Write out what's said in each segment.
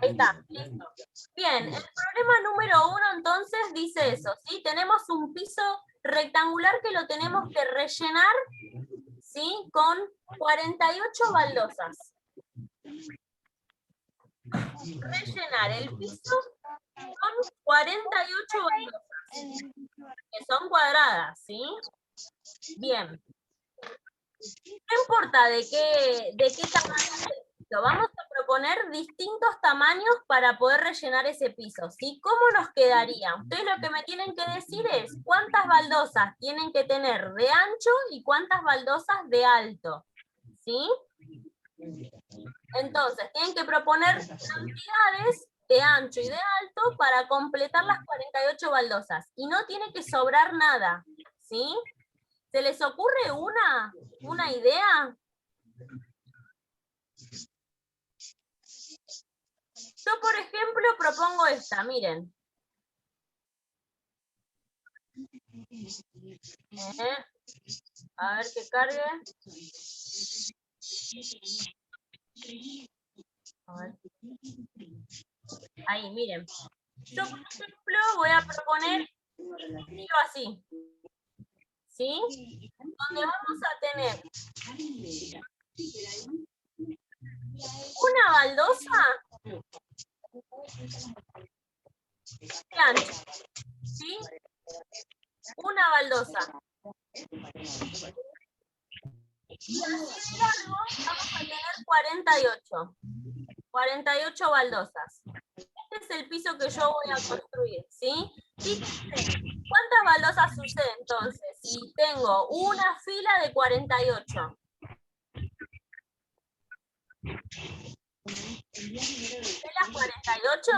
Ahí está, listo. Bien, el problema número 1 entonces dice eso, ¿sí? Tenemos un piso rectangular que lo tenemos que rellenar, ¿sí? Con 48 baldosas. Rellenar el piso con 48 baldosas, que son cuadradas, ¿sí? Bien. No importa de qué tamaño es el piso, vamos a proponer distintos tamaños para poder rellenar ese piso, ¿sí? ¿Cómo nos quedaría? Ustedes lo que me tienen que decir es cuántas baldosas tienen que tener de ancho y cuántas baldosas de alto, ¿sí? Entonces, tienen que proponer cantidades de ancho y de alto para completar las 48 baldosas. Y no tiene que sobrar nada, ¿sí? ¿Se les ocurre una idea? Yo, por ejemplo, propongo esta, miren. A ver que cargue. A ver. Ahí, miren. Yo, por ejemplo, voy a proponer algo así. ¿Sí? Donde vamos a tener una baldosa de ancho, ¿sí? Una baldosa. Y así de largo vamos a tener 48. 48 baldosas. Este es el piso que yo voy a construir, ¿sí? Fíjense, ¿cuántas baldosas usé entonces? Si tengo una fila de 48. ¿De las 48?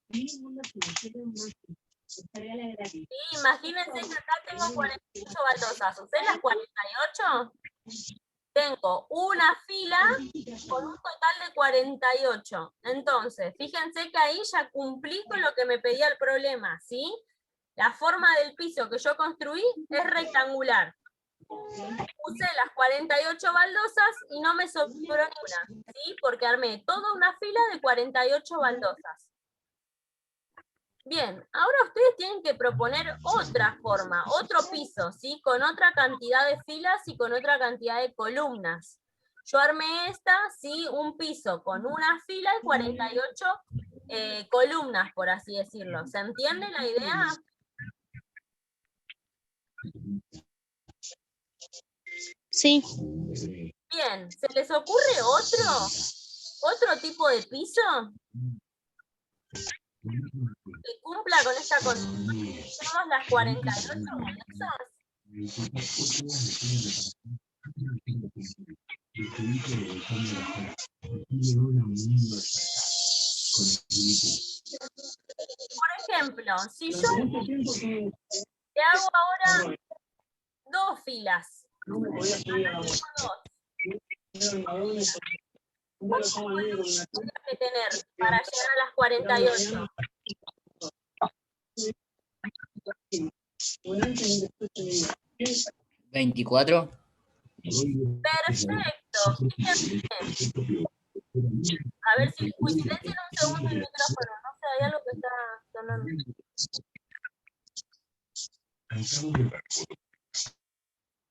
Sí, imagínense que acá tengo 48 baldosas. ¿Usé las 48? Tengo una fila con un total de 48. Entonces, fíjense que ahí ya cumplí con lo que me pedía el problema, ¿sí? La forma del piso que yo construí es rectangular. Usé las 48 baldosas y no me sobró ninguna, ¿sí? Porque armé toda una fila de 48 baldosas. Bien, ahora ustedes tienen que proponer otra forma, otro piso, ¿sí? Con otra cantidad de filas y con otra cantidad de columnas. Yo armé esta, ¿sí? Un piso con una fila y 48 columnas, por así decirlo. ¿Se entiende la idea? Sí. Bien, ¿se les ocurre otro tipo de piso que cumpla con esta condición? Tenemos las 48 baldosas. Por ejemplo, si yo te hago ahora 2 filas, ¿cuántas columnas tendría que tener para llegar a las 48? 24. Perfecto. Fíjense. A ver si... Uy, silencien un segundo el micrófono. No sé, hay algo que está sonando.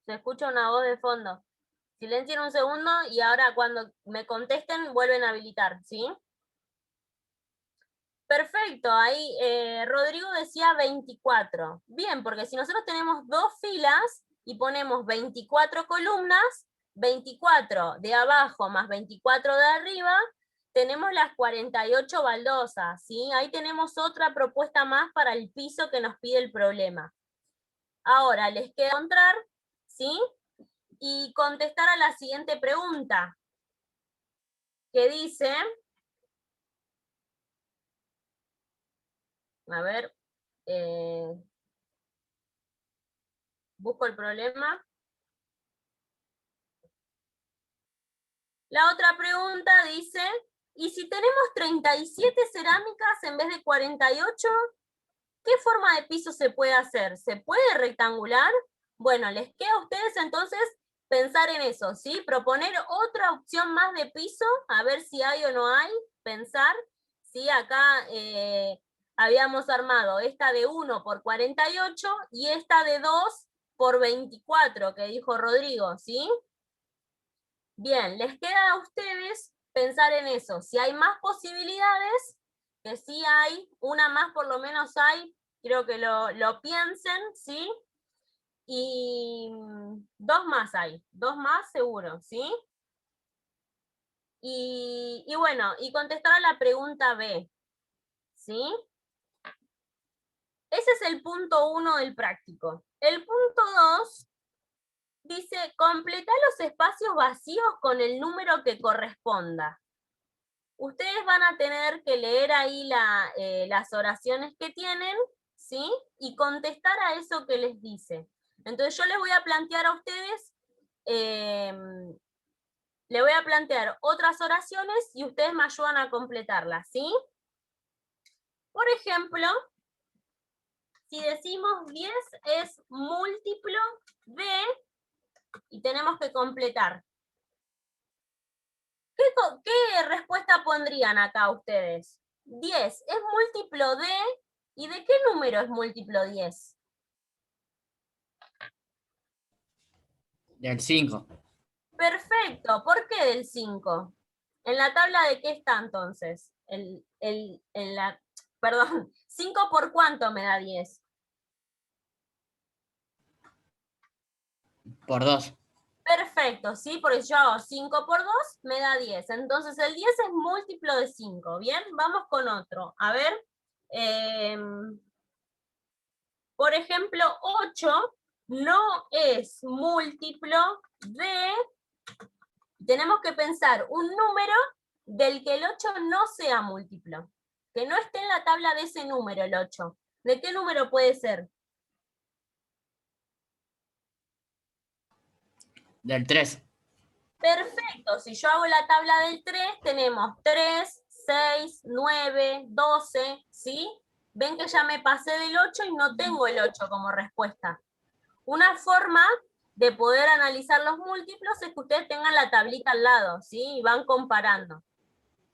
Se escucha una voz de fondo. Silencien un segundo y ahora cuando me contesten vuelven a habilitar, ¿sí? Perfecto, ahí Rodrigo decía 24. Bien, porque si nosotros tenemos 2 filas y ponemos 24 columnas, 24 de abajo más 24 de arriba, tenemos las 48 baldosas, ¿sí? Ahí tenemos otra propuesta más para el piso que nos pide el problema. Ahora les queda encontrar, ¿sí? Y contestar a la siguiente pregunta, que dice... A ver, busco el problema. La otra pregunta dice, ¿y si tenemos 37 cerámicas en vez de 48? ¿Qué forma de piso se puede hacer? ¿Se puede rectangular? Bueno, les queda a ustedes entonces pensar en eso, ¿sí? Proponer otra opción más de piso, a ver si hay o no hay, pensar, ¿sí? Acá habíamos armado esta de 1 por 48 y esta de 2 por 24, que dijo Rodrigo, ¿sí? Bien, les queda a ustedes pensar en eso. Si hay más posibilidades, que sí hay, una más por lo menos hay, quiero que lo piensen, ¿sí? Y dos más hay, dos más seguro, ¿sí? Y bueno, y contestar a la pregunta B, ¿sí? Ese es el punto 1 del práctico. El punto 2 dice, completa los espacios vacíos con el número que corresponda. Ustedes van a tener que leer ahí las oraciones que tienen, ¿sí? Y contestar a eso que les dice. Entonces yo les voy a plantear a ustedes, le voy a plantear otras oraciones y ustedes me ayudan a completarlas, ¿sí? Por ejemplo, si decimos 10 es múltiplo de, y tenemos que completar. ¿Qué respuesta pondrían acá ustedes? 10 es múltiplo de, ¿y de qué número es múltiplo 10? Del 5. Perfecto, ¿por qué del 5? ¿En la tabla de qué está entonces? Perdón, 5 por cuánto me da 10? Por 2. Perfecto, ¿sí? Porque yo hago 5 por 2 me da 10. Entonces el 10 es múltiplo de 5. Bien, vamos con otro. A ver, por ejemplo, 8 no es múltiplo de... Tenemos que pensar un número del que el 8 no sea múltiplo. Que no esté en la tabla de ese número el 8. ¿De qué número puede ser? Del 3. Perfecto, si yo hago la tabla del 3, tenemos 3, 6, 9, 12, ¿sí? Ven que ya me pasé del 8 y no tengo el 8 como respuesta. Una forma de poder analizar los múltiplos es que ustedes tengan la tablita al lado, ¿sí? Y van comparando.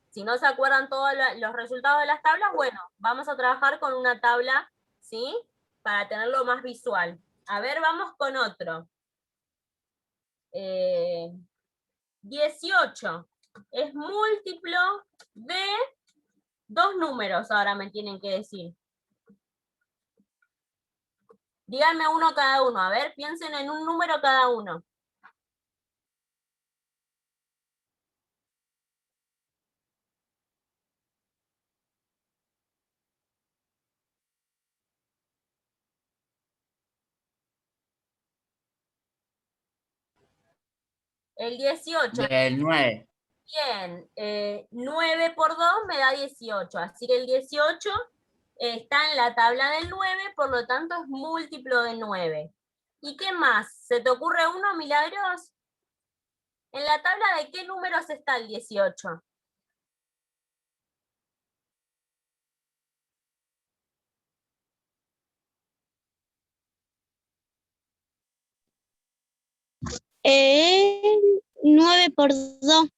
Si no se acuerdan todos los resultados de las tablas, bueno, vamos a trabajar con una tabla, ¿sí? Para tenerlo más visual. A ver, vamos con otro. 18 es múltiplo de dos números, ahora me tienen que decir. Díganme uno cada uno, a ver, piensen en un número cada uno. El 18. Del 9. Bien, 9 por 2 me da 18, así que el 18 está en la tabla del 9, por lo tanto es múltiplo de 9. ¿Y qué más? ¿Se te ocurre uno, Milagros? ¿En la tabla de qué números está el 18? Eh, 9 por 2.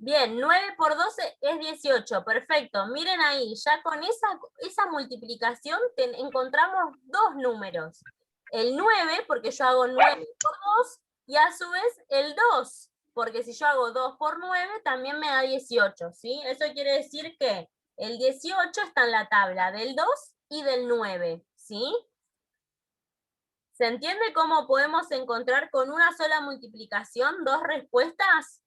Bien, 9 por 12 es 18, perfecto. Miren ahí, ya con esa multiplicación encontramos dos números. El 9, porque yo hago 9 por 2, y a su vez el 2, porque si yo hago 2 por 9 también me da 18, ¿sí? Eso quiere decir que el 18 está en la tabla del 2 y del 9, ¿sí? ¿Se entiende cómo podemos encontrar con una sola multiplicación dos respuestas?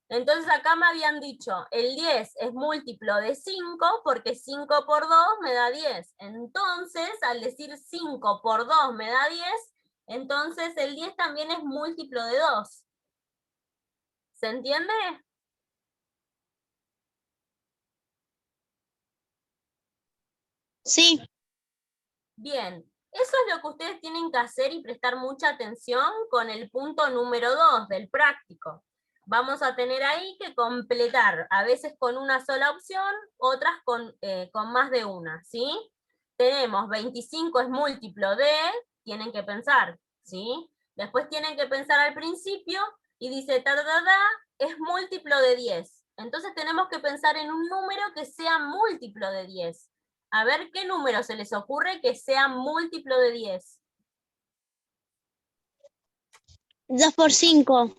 Entonces acá me habían dicho, el 10 es múltiplo de 5 porque 5 por 2 me da 10. Entonces, al decir 5 por 2 me da 10, entonces el 10 también es múltiplo de 2. ¿Se entiende? Sí. Bien, eso es lo que ustedes tienen que hacer y prestar mucha atención con el punto número 2 del práctico. vamos a tener ahí que completar, a veces con una sola opción, otras con más de una, ¿sí? Tenemos 25 es múltiplo de, tienen que pensar, ¿sí? Después tienen que pensar al principio y dice, es múltiplo de 10. Entonces tenemos que pensar en un número que sea múltiplo de 10. A ver qué número se les ocurre que sea múltiplo de 10. 2 por 5.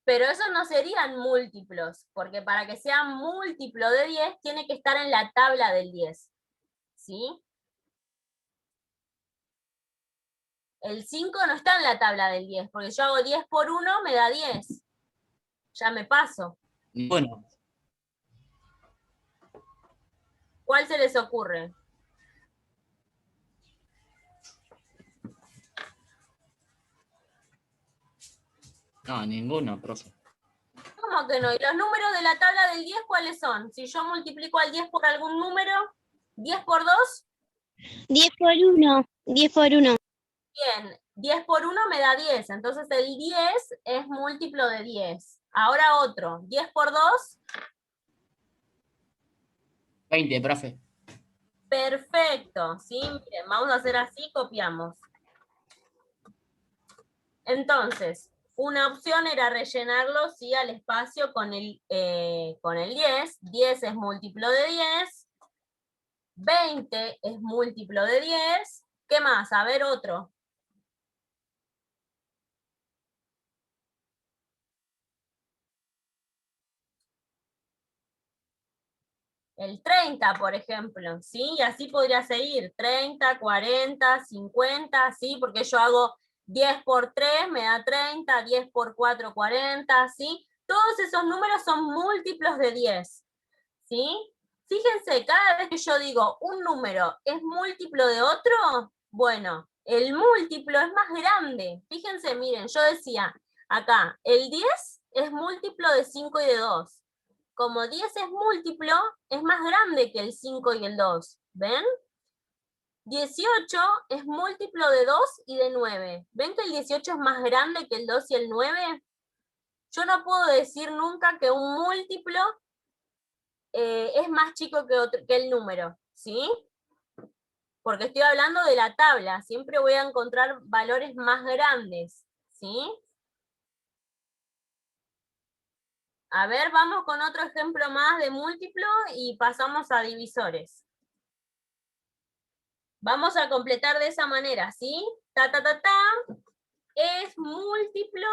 Pero esos no serían múltiplos, porque para que sea múltiplo de 10 tiene que estar en la tabla del 10. ¿Sí? El 5 no está en la tabla del 10, porque yo hago 10 por 1, me da 10. Ya me paso. Ninguno. ¿Cuál se les ocurre? No, ninguno, profe. ¿Cómo que no? ¿Y los números de la tabla del 10 cuáles son? Si yo multiplico al 10 por algún número, 10 por 2, 10 por 1. 10 por 1. bien, 10 por 1 me da 10, entonces el 10 es múltiplo de 10. Ahora otro, 10 por 2, 20, profe. perfecto, ¿sí? Miren, vamos a hacer así, copiamos. Entonces, una opción era rellenarlo, sí, al espacio con el 10. 10 es múltiplo de 10. 20 es múltiplo de 10. ¿Qué más? A ver otro. El 30, por ejemplo, ¿sí? Y así podría seguir. 30, 40, 50, ¿sí? Porque yo hago 10 por 3, me da 30, 10 por 4, 40, ¿sí? Todos esos números son múltiplos de 10, ¿sí? Fíjense, cada vez que yo digo un número es múltiplo de otro, bueno, el múltiplo es más grande. Fíjense, miren, yo decía acá, el 10 es múltiplo de 5 y de 2. Como 10 es múltiplo, es más grande que el 5 y el 2. ¿Ven? 18 es múltiplo de 2 y de 9. ¿Ven que el 18 es más grande que el 2 y el 9? Yo no puedo decir nunca que un múltiplo es más chico que el número, ¿sí? Porque estoy hablando de la tabla, siempre voy a encontrar valores más grandes, ¿sí? A ver, vamos con otro ejemplo más de múltiplo y pasamos a divisores. Vamos a completar de esa manera, ¿sí? Es múltiplo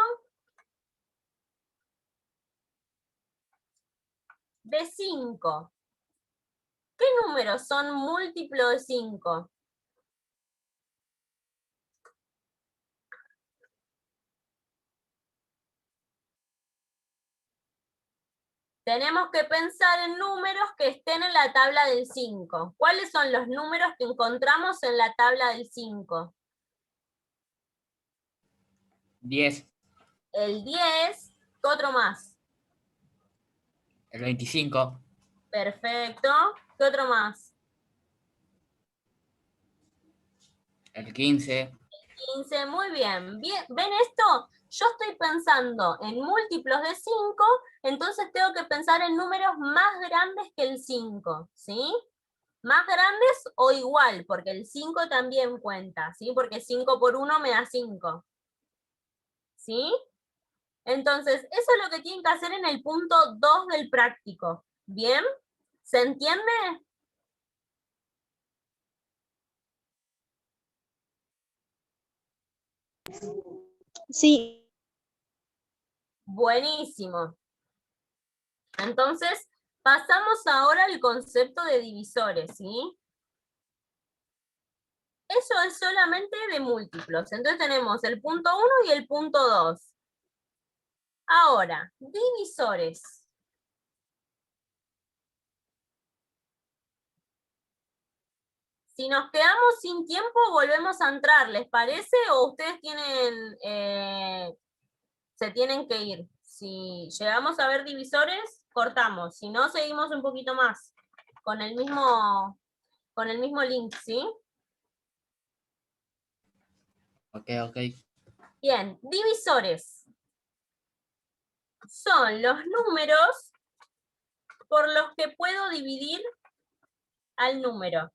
de 5. ¿Qué números son múltiplo de 5? Tenemos que pensar en números que estén en la tabla del 5. ¿Cuáles son los números que encontramos en la tabla del 5? 10. El 10, ¿qué otro más? El 25. Perfecto. ¿Qué otro más? El 15. 15, muy bien. ¿Ven esto? Yo estoy pensando en múltiplos de 5, entonces tengo que pensar en números más grandes que el 5, ¿sí? Más grandes o igual, porque el 5 también cuenta, ¿sí? Porque 5 por 1 me da 5, ¿sí? Entonces, eso es lo que tienen que hacer en el punto 2 del práctico. ¿Bien? ¿Se entiende? Sí. Buenísimo. Entonces, pasamos ahora al concepto de divisores, ¿sí? Eso es solamente de múltiplos. Entonces tenemos el punto 1 y el punto 2. Ahora, divisores. Si nos quedamos sin tiempo, volvemos a entrar, ¿les parece? ¿O ustedes se tienen que ir? Si llegamos a ver divisores, cortamos. Si no, seguimos un poquito más con el mismo link, ¿sí? Ok, ok. Bien, divisores. son los números por los que puedo dividir al número.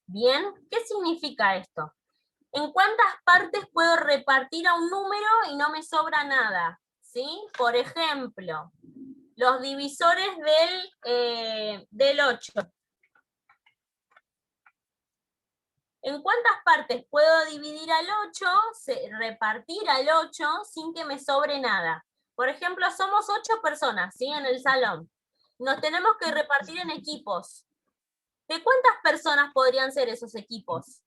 Bien, ¿qué significa esto? ¿En cuántas partes puedo repartir a un número y no me sobra nada? ¿Sí? Por ejemplo, los divisores del 8. ¿En cuántas partes puedo dividir al 8, repartir al 8 sin que me sobre nada? Por ejemplo, somos 8 personas, ¿sí? En el salón. Nos tenemos que repartir en equipos. ¿De cuántas personas podrían ser esos equipos?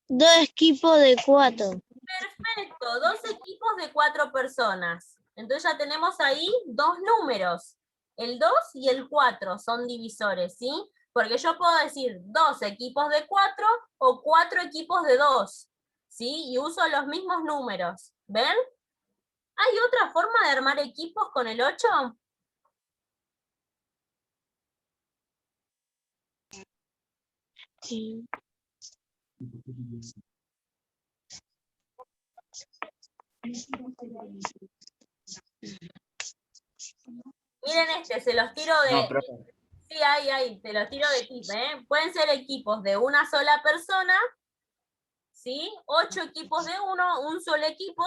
2 equipos de 4. Perfecto, 2 equipos de 4 personas. Entonces ya tenemos ahí 2 números. El 2 y el 4 son divisores, ¿sí? Porque yo puedo decir 2 equipos de 4 o 4 equipos de 2, ¿sí? Y uso los mismos números. ¿Ven? ¿Hay otra forma de armar equipos con el 8? Sí. Miren se los tiro de... No, profe. Sí, hay, te los tiro de equipo, ¿eh? Pueden ser equipos de una sola persona, ¿sí? 8 equipos de uno, un solo equipo,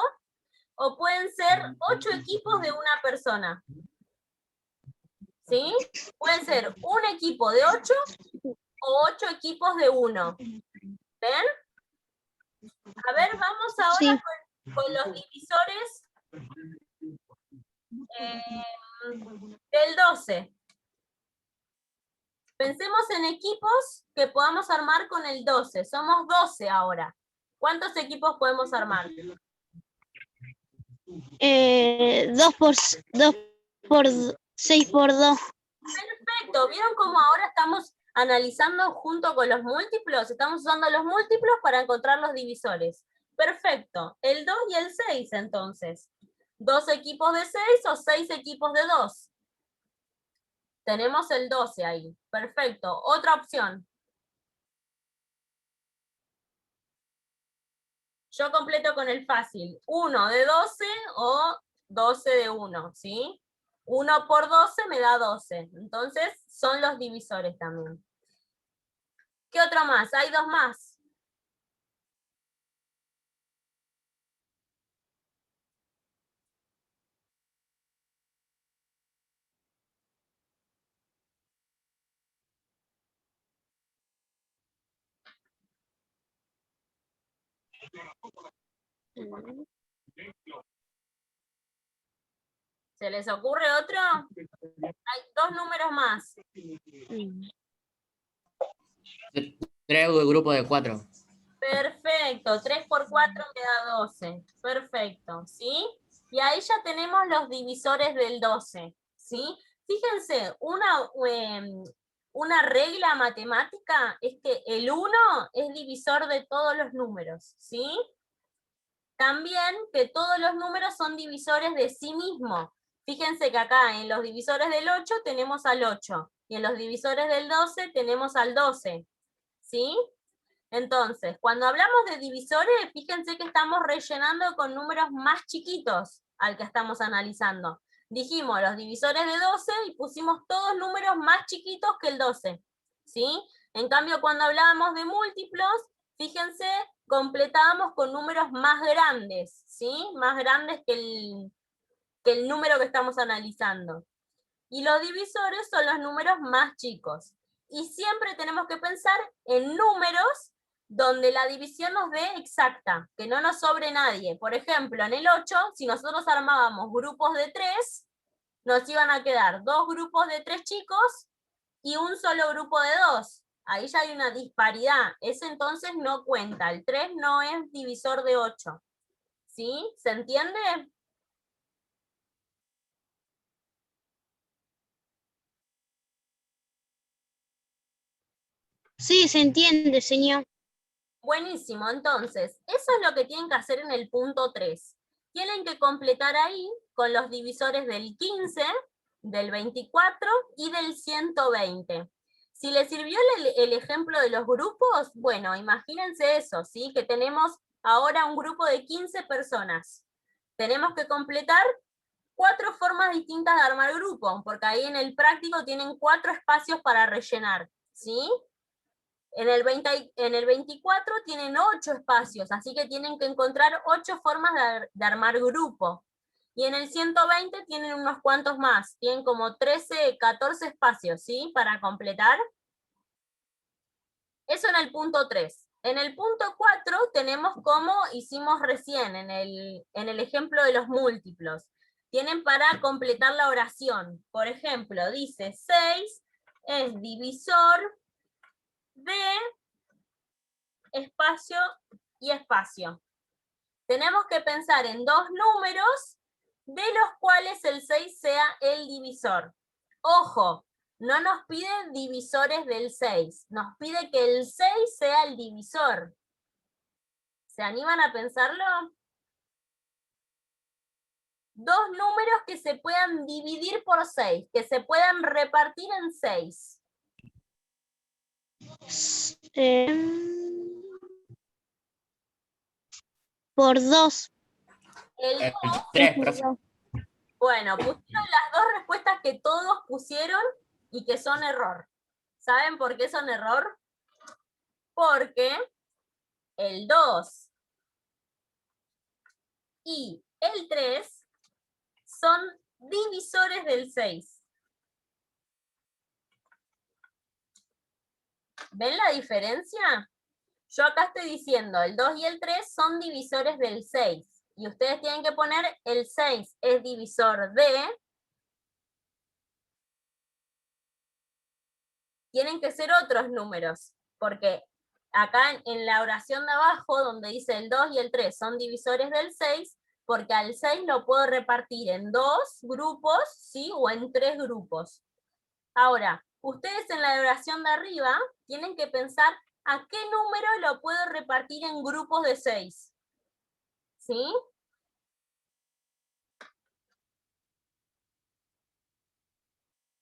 o pueden ser 8 equipos de una persona. ¿Sí? Pueden ser un equipo de 8 o 8 equipos de 1. ¿Ven? A ver, vamos ahora Sí. con los divisores del 12. Pensemos en equipos que podamos armar con el 12. Somos 12 ahora. ¿Cuántos equipos podemos armar? 2 por 6 por 2. Perfecto. ¿Vieron cómo ahora estamos analizando junto con los múltiplos? Estamos usando los múltiplos para encontrar los divisores. Perfecto. El 2 y el 6, entonces. 2 equipos de 6 o 6 equipos de 2. Tenemos el 12 ahí. Perfecto. Otra opción. Yo completo con el fácil. 1 de 12 o 12 de 1, ¿sí? 1 por 12 me da 12. Entonces, son los divisores también. ¿Qué otro más? Hay 2 más. ¿Se les ocurre otro? Hay 2 números más. 3 de grupo de 4. Perfecto. 3 por 4 me da 12. Perfecto. ¿Sí? Y ahí ya tenemos los divisores del 12. ¿Sí? Fíjense, una regla matemática es que el 1 es divisor de todos los números. ¿Sí? También que todos los números son divisores de sí mismos. Fíjense que acá en los divisores del 8 tenemos al 8 y en los divisores del 12 tenemos al 12. ¿Sí? Entonces, cuando hablamos de divisores, fíjense que estamos rellenando con números más chiquitos al que estamos analizando. Dijimos los divisores de 12 y pusimos todos números más chiquitos que el 12. ¿Sí? En cambio, cuando hablábamos de múltiplos, fíjense, completábamos con números más grandes, ¿sí? Más grandes que el número que estamos analizando. Y los divisores son los números más chicos. Y siempre tenemos que pensar en números donde la división nos dé exacta, que no nos sobre nadie. Por ejemplo, en el 8, si nosotros armábamos grupos de 3, nos iban a quedar 2 grupos de 3 chicos y un solo grupo de 2. Ahí ya hay una disparidad. Ese entonces no cuenta. El 3 no es divisor de 8. ¿Sí? ¿Se entiende? Sí, se entiende, señor. Buenísimo, entonces, eso es lo que tienen que hacer en el punto 3. Tienen que completar ahí con los divisores del 15, del 24 y del 120. Si les sirvió el ejemplo de los grupos, bueno, imagínense eso, ¿sí? Que tenemos ahora un grupo de 15 personas. Tenemos que completar 4 formas distintas de armar grupo, porque ahí en el práctico tienen 4 espacios para rellenar, ¿sí? En el 24 tienen 8 espacios, así que tienen que encontrar 8 formas de armar grupo. Y en el 120 tienen unos cuantos más, tienen como 13, 14 espacios, ¿sí? Para completar. Eso en el punto 3. En el punto 4 tenemos como hicimos recién en el ejemplo de los múltiplos. Tienen para completar la oración. Por ejemplo, dice 6 es divisor de espacio y espacio. Tenemos que pensar en 2 números de los cuales el 6 sea el divisor. Ojo, no nos pide divisores del 6, nos pide que el 6 sea el divisor. ¿Se animan a pensarlo? 2 números que se puedan dividir por 6, que se puedan repartir en 6. Por 2. El 2, 3, profe. bueno, pusieron las 2 respuestas que todos pusieron y que son error. ¿Saben por qué son error? Porque el 2 y el 3 son divisores del 6. ¿Ven la diferencia? Yo acá estoy diciendo, el 2 y el 3 son divisores del 6. Y ustedes tienen que poner el 6 es divisor de... Tienen que ser otros números, porque acá en la oración de abajo, donde dice el 2 y el 3 son divisores del 6, porque al 6 lo puedo repartir en 2 grupos, ¿sí? O en 3 grupos. Ahora, ustedes en la oración de arriba tienen que pensar a qué número lo puedo repartir en grupos de 6. ¿Sí?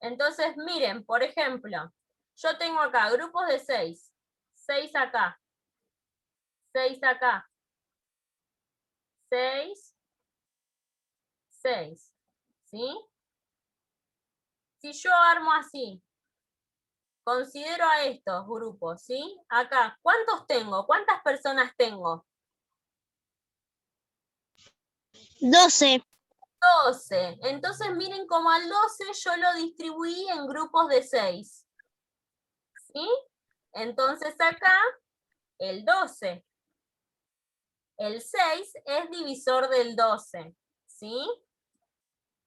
Entonces, miren, por ejemplo, yo tengo acá grupos de 6. 6 acá. 6 acá. 6. 6. ¿Sí? Si yo armo así, considero a estos grupos, ¿sí? Acá, ¿cuántos tengo? ¿Cuántas personas tengo? 12. 12. Entonces miren cómo al 12 yo lo distribuí en grupos de 6. ¿Sí? Entonces acá, el 12. El 6 es divisor del 12. ¿Sí?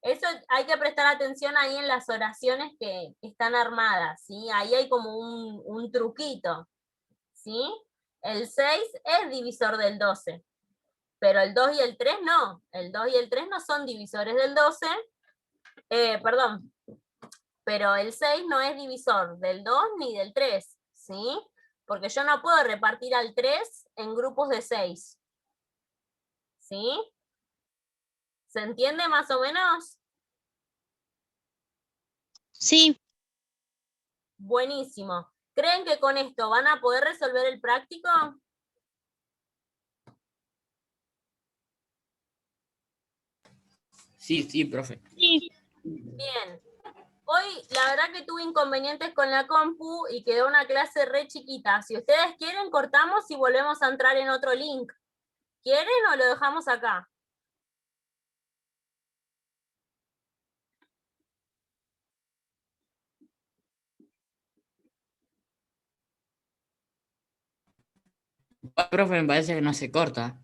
Eso hay que prestar atención ahí en las oraciones que están armadas, ¿sí? Ahí hay como un truquito, ¿sí? El 6 es divisor del 12, pero el 2 y el 3 no. El 2 y el 3 no son divisores del 12, perdón, pero el 6 no es divisor del 2 ni del 3, ¿sí? Porque yo no puedo repartir al 3 en grupos de 6, ¿sí? ¿Se entiende más o menos? Sí. Buenísimo. ¿Creen que con esto van a poder resolver el práctico? Sí, profe. Sí. Bien. Hoy la verdad que tuve inconvenientes con la compu y quedó una clase re chiquita. Si ustedes quieren, cortamos y volvemos a entrar en otro link. ¿Quieren o lo dejamos acá? Profe, me parece que no se corta.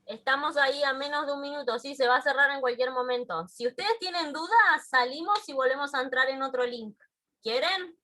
Estamos ahí a menos de un minuto, sí, se va a cerrar en cualquier momento. Si ustedes tienen dudas, salimos y volvemos a entrar en otro link. ¿Quieren?